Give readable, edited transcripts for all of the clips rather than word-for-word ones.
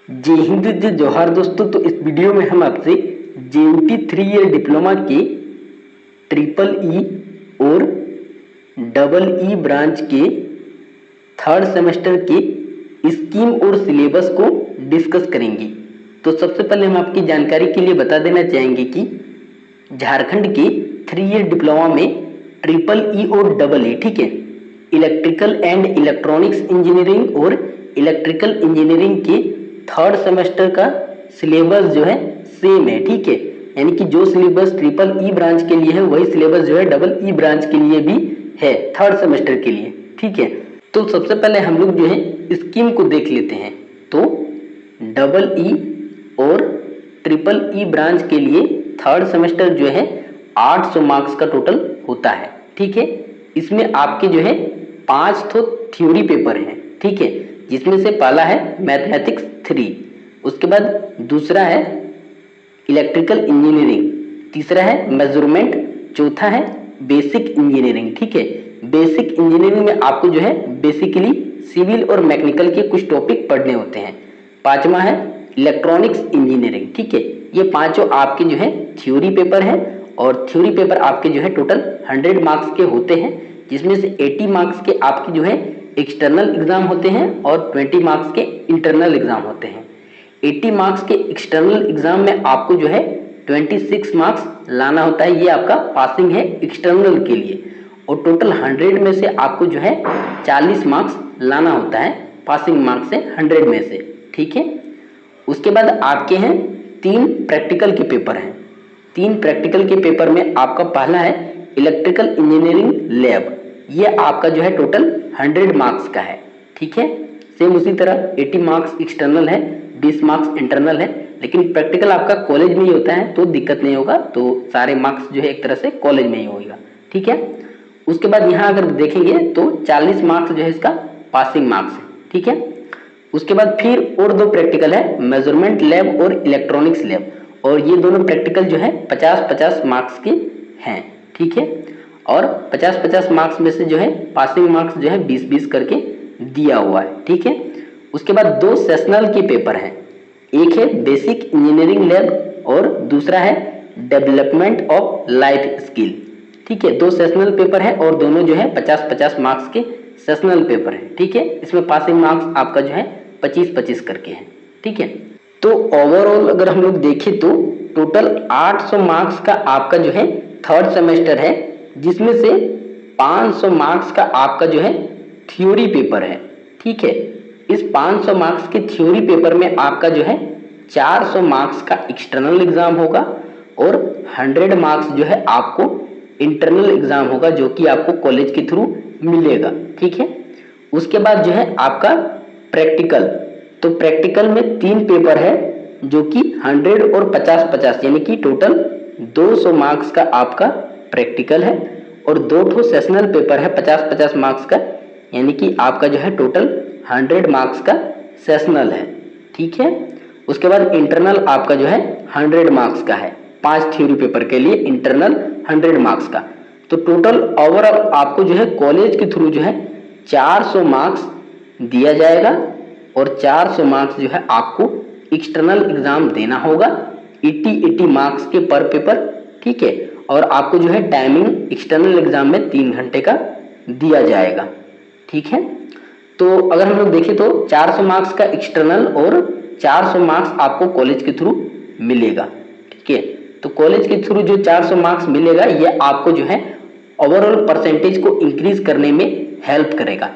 जय हिंद जय जौहर दोस्तों। तो इस वीडियो में हम आपसे जेयूटी 3 ईयर डिप्लोमा के ट्रिपल ई और डबल ई ब्रांच के थर्ड सेमेस्टर के स्कीम और सिलेबस को डिस्कस करेंगे। तो सबसे पहले हम आपकी जानकारी के लिए बता देना चाहेंगे कि झारखंड के 3 ईयर डिप्लोमा में ट्रिपल ई और डबल ई, ठीक है, इलेक्ट्रिकल एंड इलेक्ट्रॉनिक्स इंजीनियरिंग और इलेक्ट्रिकल इंजीनियरिंग के थर्ड सेमेस्टर का सिलेबस जो है सेम है, ठीक है। यानी कि जो सिलेबस ट्रिपल ई ब्रांच के लिए है वही सिलेबस जो है डबल ई ब्रांच के लिए भी है, थर्ड सेमेस्टर के लिए, ठीक है। तो सबसे पहले हम लोग जो है स्कीम को देख लेते हैं। तो डबल ई और ट्रिपल ई ब्रांच के लिए थर्ड सेमेस्टर जो है 800 मार्क्स का टोटल होता है, ठीक है। इसमें आपके जो है 5 तो थ्योरी पेपर हैं, ठीक है, जिसमें से पहला है मैथमेटिक्स 3, उसके बाद दूसरा है इलेक्ट्रिकल इंजीनियरिंग, तीसरा है मेजरमेंट, चौथा है बेसिक इंजीनियरिंग, ठीक है। बेसिक इंजीनियरिंग में आपको जो है बेसिकली सिविल और मैकेनिकल के कुछ टॉपिक पढ़ने होते हैं। पांचवा है इलेक्ट्रॉनिक्स इंजीनियरिंग, ठीक है। ये पांचों आपके जो है थ्योरी पेपर है और थ्योरी पेपर आपके जो है टोटल 100 मार्क्स के होते हैं, जिसमें से 80 मार्क्स के आपके जो है एक्सटर्नल एग्जाम होते हैं और 20 मार्क्स के इंटरनल एग्जाम होते हैं। 80 मार्क्स के एक्सटर्नल एग्जाम में आपको जो है 26 मार्क्स लाना होता है, ये आपका पासिंग है एक्सटर्नल के लिए। और टोटल 100 में से आपको जो है 40 मार्क्स लाना होता है पासिंग मार्क्स से 100 में से, ठीक है। उसके बाद आपके हैं 3 प्रैक्टिकल के पेपर हैं। 3 प्रैक्टिकल के पेपर में आपका पहला है इलेक्ट्रिकल इंजीनियरिंग लैब, ये आपका जो है टोटल 100 मार्क्स का है, ठीक है। सेम उसी तरह 80 मार्क्स एक्सटर्नल है, 20 मार्क्स इंटरनल है, लेकिन प्रैक्टिकल आपका कॉलेज में ही होता है तो दिक्कत नहीं होगा, तो सारे मार्क्स जो है एक तरह से कॉलेज में ही होगा, ठीक है। उसके बाद यहाँ अगर देखेंगे तो 40 मार्क्स जो है इसका पासिंग मार्क्स है, ठीक है। उसके बाद फिर और 2 प्रैक्टिकल है, मेजरमेंट लैब और इलेक्ट्रॉनिक्स लैब, और ये दोनों प्रैक्टिकल जो है 50-50 मार्क्स के हैं, ठीक है। और 50-50 मार्क्स में से जो है पासिंग मार्क्स जो है 20-20 करके दिया हुआ है, ठीक है। उसके बाद 2 सेशनल के पेपर हैं, एक है बेसिक इंजीनियरिंग लैब और दूसरा है डेवलपमेंट ऑफ लाइफ स्किल, ठीक है। 2 सेशनल पेपर है और दोनों जो है 50-50 मार्क्स के सेशनल पेपर है, ठीक है। इसमें पासिंग मार्क्स आपका जो है 25-25 करके है, ठीक है। तो ओवरऑल अगर हम लोग देखें तो टोटल 800 मार्क्स का आपका जो है थर्ड सेमेस्टर है, जिसमें से 500 मार्क्स का आपका जो है थ्योरी पेपर है, ठीक है। इस 500 मार्क्स के थ्योरी पेपर में आपका जो है 400 मार्क्स का एक्सटर्नल एग्जाम होगा और 100 मार्क्स जो है आपको इंटरनल एग्जाम होगा, जो कि आपको कॉलेज के थ्रू मिलेगा, ठीक है। उसके बाद जो है आपका प्रैक्टिकल, तो प्रैक्टिकल में 3 पेपर है जो कि 100 और 50-50 यानी कि टोटल 200 मार्क्स का आपका प्रैक्टिकल है और 2 सेशनल पेपर है 50-50 मार्क्स का, यानी कि आपका जो है टोटल 100 मार्क्स का सेशनल है, ठीक है। उसके बाद इंटरनल आपका जो है 100 मार्क्स का है, 5 थ्योरी पेपर के लिए इंटरनल 100 मार्क्स का। तो टोटल ओवरऑल आपको जो है कॉलेज के थ्रू जो है 400 मार्क्स दिया जाएगा और 400 मार्क्स जो है आपको एक्सटर्नल एग्जाम देना होगा 80 मार्क्स के पर पेपर, ठीक है। और आपको जो है टाइमिंग एक्सटर्नल एग्जाम में 3 घंटे का दिया जाएगा, ठीक है। तो अगर हम लोग देखें तो 400 मार्क्स का एक्सटर्नल और 400 मार्क्स आपको कॉलेज के थ्रू मिलेगा, ठीक है। तो कॉलेज के थ्रू जो 400 मार्क्स मिलेगा ये आपको जो है ओवरऑल परसेंटेज को इंक्रीज करने में हेल्प करेगा।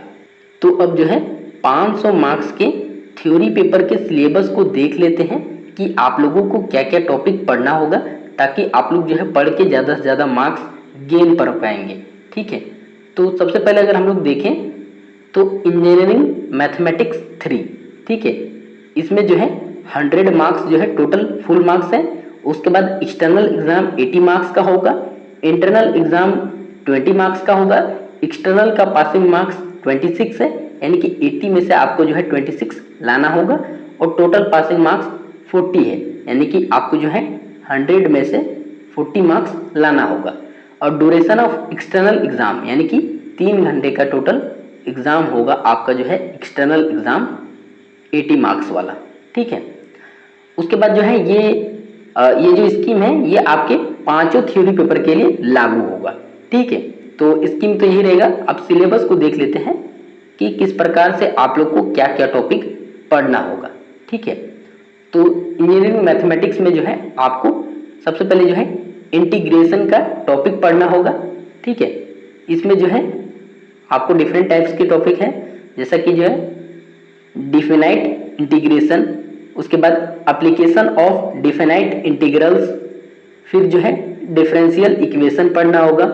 तो अब जो है 500 मार्क्स के थ्योरी पेपर के सिलेबस को देख लेते हैं कि आप लोगों को क्या क्या टॉपिक पढ़ना होगा, ताकि आप लोग जो है पढ़ के ज़्यादा से ज़्यादा मार्क्स गेन कर पाएंगे, ठीक है। तो सबसे पहले अगर हम लोग देखें तो इंजीनियरिंग मैथमेटिक्स 3, ठीक है, इसमें जो है 100 मार्क्स जो है टोटल फुल मार्क्स है। उसके बाद एक्सटर्नल एग्जाम 80 मार्क्स का होगा, इंटरनल एग्जाम 20 मार्क्स का होगा, एक्सटर्नल का पासिंग मार्क्स 26 है, यानी कि 80 में से आपको जो है 26 लाना होगा और टोटल पासिंग मार्क्स 40 है, यानी कि आपको जो है 100 में से 40 मार्क्स लाना होगा। और ड्यूरेशन ऑफ एक्सटर्नल एग्जाम यानी कि 3 घंटे का टोटल एग्जाम होगा आपका जो है एक्सटर्नल एग्जाम 80 मार्क्स वाला, ठीक है। उसके बाद जो है ये जो स्कीम है ये आपके पांचों थ्योरी पेपर के लिए लागू होगा, ठीक है। तो स्कीम तो यही रहेगा। अब सिलेबस को देख लेते हैं कि किस प्रकार से आप लोग को क्या क्या टॉपिक पढ़ना होगा, ठीक है। तो इंजीनियरिंग मैथमेटिक्स में जो है आपको सबसे पहले जो है इंटीग्रेशन का टॉपिक पढ़ना होगा, ठीक है। इसमें जो है आपको डिफरेंट टाइप्स के टॉपिक है, जैसा कि जो है डिफिनाइट इंटीग्रेशन, उसके बाद एप्लीकेशन ऑफ डिफिनाइट इंटीग्रल्स, फिर जो है डिफरेंशियल इक्वेशन पढ़ना होगा,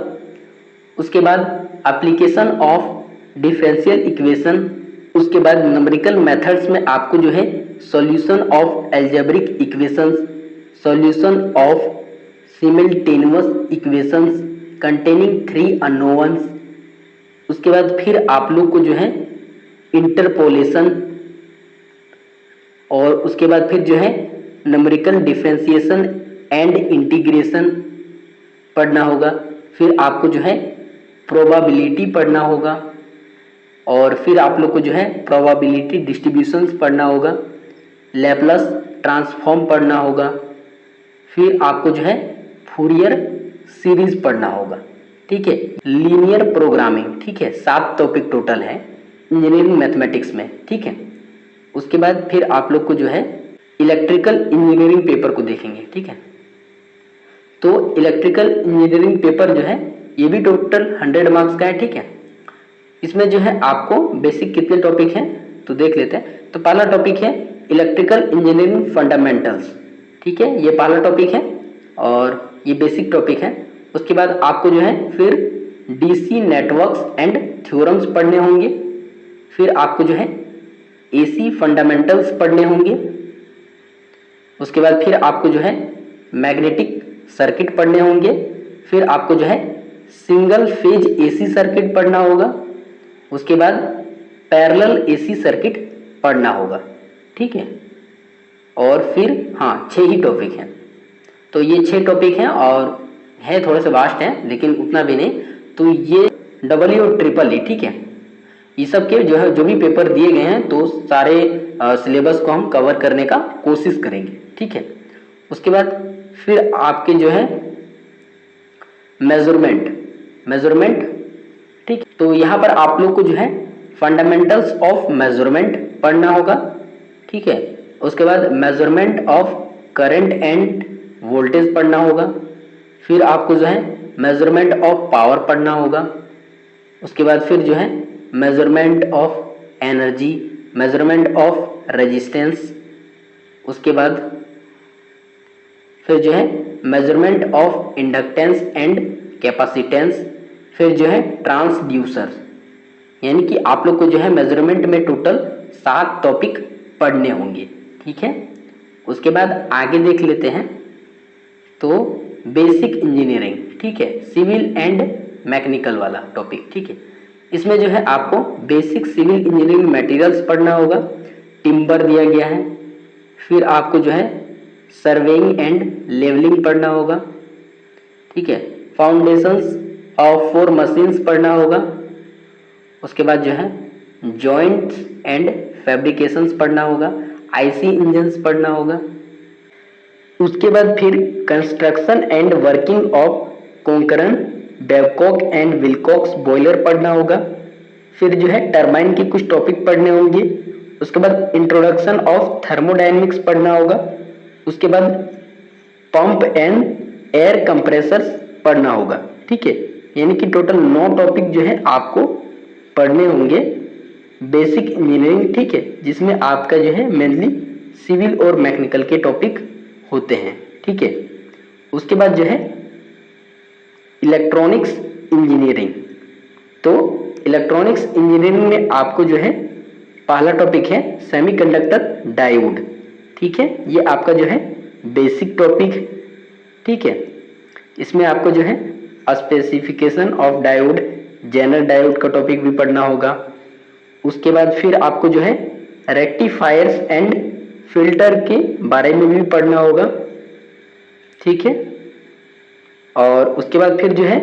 उसके बाद एप्लीकेशन ऑफ डिफरेंशियल इक्वेशन, उसके बाद न्यूमेरिकल मेथड्स में आपको जो है solution of algebraic equations, solution of simultaneous equations containing 3 unknowns, उसके बाद फिर आप लोग को जो है इंटरपोलेशन, और उसके बाद फिर जो है न्यूमेरिकल डिफरेंशिएशन एंड इंटीग्रेशन पढ़ना होगा, फिर आपको जो है प्रोबेबिलिटी पढ़ना होगा, और फिर आप लोग को जो है प्रोबेबिलिटी डिस्ट्रीब्यूशंस पढ़ना होगा, लैप्लास ट्रांसफॉर्म पढ़ना होगा, फिर आपको जो है फूरियर सीरीज पढ़ना होगा, ठीक है। लीनियर प्रोग्रामिंग, ठीक है। 7 टॉपिक टोटल है इंजीनियरिंग मैथमेटिक्स में, ठीक है। उसके बाद फिर आप लोग को जो है इलेक्ट्रिकल इंजीनियरिंग पेपर को देखेंगे, ठीक है। तो इलेक्ट्रिकल इंजीनियरिंग पेपर जो है ये भी टोटल 100 मार्क्स का है, ठीक है। इसमें जो है आपको बेसिक कितने टॉपिक हैं तो देख लेते हैं। तो पहला टॉपिक है इलेक्ट्रिकल इंजीनियरिंग फंडामेंटल्स, ठीक है, ये पहला टॉपिक है और ये बेसिक टॉपिक है। उसके बाद आपको जो है फिर डीसी नेटवर्क्स एंड थ्योरम्स पढ़ने होंगे, फिर आपको जो है एसी फंडामेंटल्स पढ़ने होंगे, उसके बाद फिर आपको जो है मैग्नेटिक सर्किट पढ़ने होंगे, फिर आपको जो है सिंगल फेज एसी सर्किट पढ़ना होगा, उसके बाद पैरेलल एसी सर्किट पढ़ना होगा, ठीक है। और फिर हाँ 6 ही टॉपिक हैं। तो ये 6 टॉपिक हैं और है थोड़े से वास्ट हैं लेकिन उतना भी नहीं। तो ये डबल ई और ट्रिपल ई, ठीक है, ये सब के जो है जो भी पेपर दिए गए हैं तो सारे सिलेबस को हम कवर करने का कोशिश करेंगे, ठीक है। उसके बाद फिर आपके जो है मेजरमेंट, ठीक। तो यहाँ पर आप लोग को जो है फंडामेंटल्स ऑफ मेजरमेंट पढ़ना होगा, ठीक है। उसके बाद measurement of current end voltage पढ़ना होगा, फिर आपको जो है मेजरमेंट ऑफ पावर पढ़ना होगा, उसके बाद फिर जो है measurement of energy, measurement of resistance, उसके बाद फिर जो है measurement of inductance and capacitance, फिर जो है ट्रांसड्यूसर। यानी कि आप लोग को जो है मेजरमेंट में टोटल 7 टॉपिक पढ़ने होंगे, ठीक है। उसके बाद आगे देख लेते हैं तो बेसिक इंजीनियरिंग, ठीक है, सिविल एंड मैकेनिकल वाला टॉपिक, ठीक है। इसमें जो है आपको बेसिक सिविल इंजीनियरिंग मटेरियल्स पढ़ना होगा, टिम्बर दिया गया है, फिर आपको जो है सर्वेइंग एंड लेवलिंग पढ़ना होगा, ठीक है, फाउंडेशंस ऑफ 4 मशीन्स पढ़ना होगा, उसके बाद जो है जॉइंट्स एंड फैब्रिकेशंस पढ़ना होगा, आईसी इंजन्स पढ़ना होगा, उसके बाद फिर construction and working of concurrent Babcock and Wilcox boiler पढ़ना होगा, फिर जो है टरबाइन के कुछ टॉपिक पढ़ने होंगे, उसके बाद इंट्रोडक्शन ऑफ थर्मोडायनेमिक्स पढ़ना होगा, उसके बाद पंप एंड एयर कंप्रेसर्स पढ़ना होगा, ठीक है। यानी कि टोटल 9 टॉपिक जो है आपको पढ़ने होंगे बेसिक इंजीनियरिंग, ठीक है, जिसमें आपका जो है मेनली सिविल और मैकेनिकल के टॉपिक होते हैं, ठीक है। उसके बाद जो है इलेक्ट्रॉनिक्स इंजीनियरिंग, तो इलेक्ट्रॉनिक्स इंजीनियरिंग में आपको जो है पहला टॉपिक है सेमीकंडक्टर डायोड, ठीक है, ये आपका जो है बेसिक टॉपिक, ठीक है। इसमें आपको जो है specification of diode, general diode का टॉपिक भी पढ़ना होगा, उसके बाद फिर आपको जो है रेक्टिफायर्स एंड फिल्टर के बारे में भी पढ़ना होगा, ठीक है। और उसके बाद फिर जो है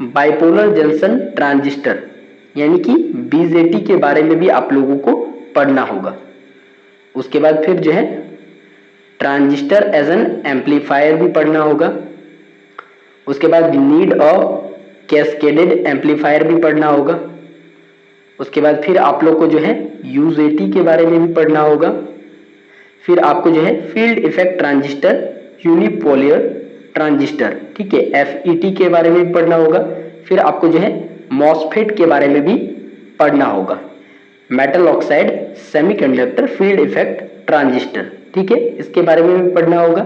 बाइपोलर जंक्शन ट्रांजिस्टर यानी कि बीजेटी के बारे में भी आप लोगों को पढ़ना होगा। उसके बाद फिर जो है ट्रांजिस्टर एज एन एम्पलीफायर भी पढ़ना होगा। उसके बाद नीड ऑफ कैस्केडेड एम्पलीफायर भी पढ़ना होगा। उसके बाद फिर आप लोग को जो है यूजेटी के बारे में भी पढ़ना होगा। फिर आपको जो है field effect transistor, unipolar transistor, ठीक है, एफईटी के बारे में भी पढ़ना होगा। फिर आपको जो है मॉसफेट के बारे में भी पढ़ना होगा, metal oxide semiconductor field effect transistor, ठीक है, इसके बारे में भी पढ़ना होगा।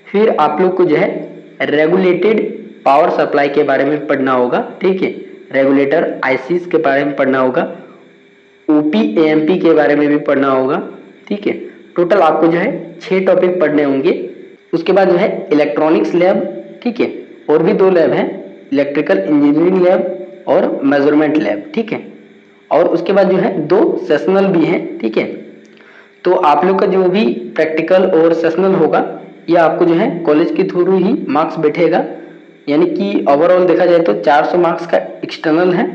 फिर आप लोग को जो है रेगुलेटेड पावर सप्लाई के बारे में पढ़ना होगा, ठीक है, रेगुलेटर आईसीज के बारे में पढ़ना होगा, ओपी एएमपी के बारे में भी पढ़ना होगा, ठीक है। टोटल आपको जो है 6 टॉपिक पढ़ने होंगे। उसके बाद जो है इलेक्ट्रॉनिक्स लैब, ठीक है, और भी 2 लैब हैं, इलेक्ट्रिकल इंजीनियरिंग लैब और मेजरमेंट लैब, ठीक है। और उसके बाद जो है 2 सेशनल भी हैं, ठीक है। तो आप लोग का जो भी प्रैक्टिकल और सेशनल होगा ये आपको जो है कॉलेज के थ्रू ही मार्क्स बैठेगा, यानी कि ओवरऑल देखा जाए तो 400 मार्क्स का एक्सटर्नल है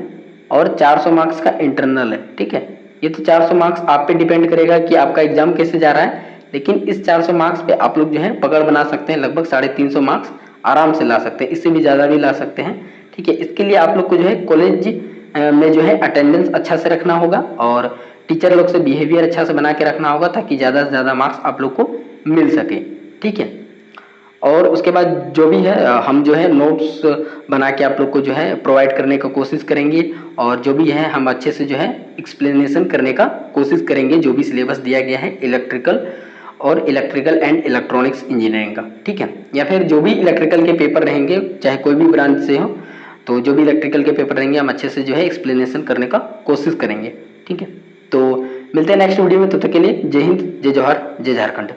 और 400 मार्क्स का इंटरनल है, ठीक है। ये तो 400 मार्क्स आप पे डिपेंड करेगा कि आपका एग्जाम कैसे जा रहा है, लेकिन इस 400 मार्क्स पे आप लोग जो है पकड़ बना सकते हैं, लगभग 350 मार्क्स आराम से ला सकते हैं, इससे भी ज़्यादा भी ला सकते हैं, ठीक है। इसके लिए आप लोग को जो है कॉलेज में जो है अटेंडेंस अच्छा से रखना होगा और टीचर लोग से बिहेवियर अच्छा से बना के रखना होगा ताकि ज़्यादा से ज़्यादा मार्क्स आप लोग को मिल सके, ठीक है। और उसके बाद जो भी है हम जो है नोट्स बना के आप लोग को जो है प्रोवाइड करने का कोशिश करेंगे और जो भी है हम अच्छे से जो है एक्सप्लेनेशन करने का कोशिश करेंगे, जो भी सिलेबस दिया गया है इलेक्ट्रिकल और इलेक्ट्रिकल एंड इलेक्ट्रॉनिक्स इंजीनियरिंग का, ठीक है। या फिर जो भी इलेक्ट्रिकल के पेपर रहेंगे चाहे कोई भी ब्रांच से हो, तो जो भी इलेक्ट्रिकल के पेपर रहेंगे हम अच्छे से जो है एक्सप्लेनेशन करने का कोशिश करेंगे, ठीक है। तो मिलते हैं नेक्स्ट वीडियो में, तब तक के लिए जय हिंद, जय जवाहर, जय झारखंड।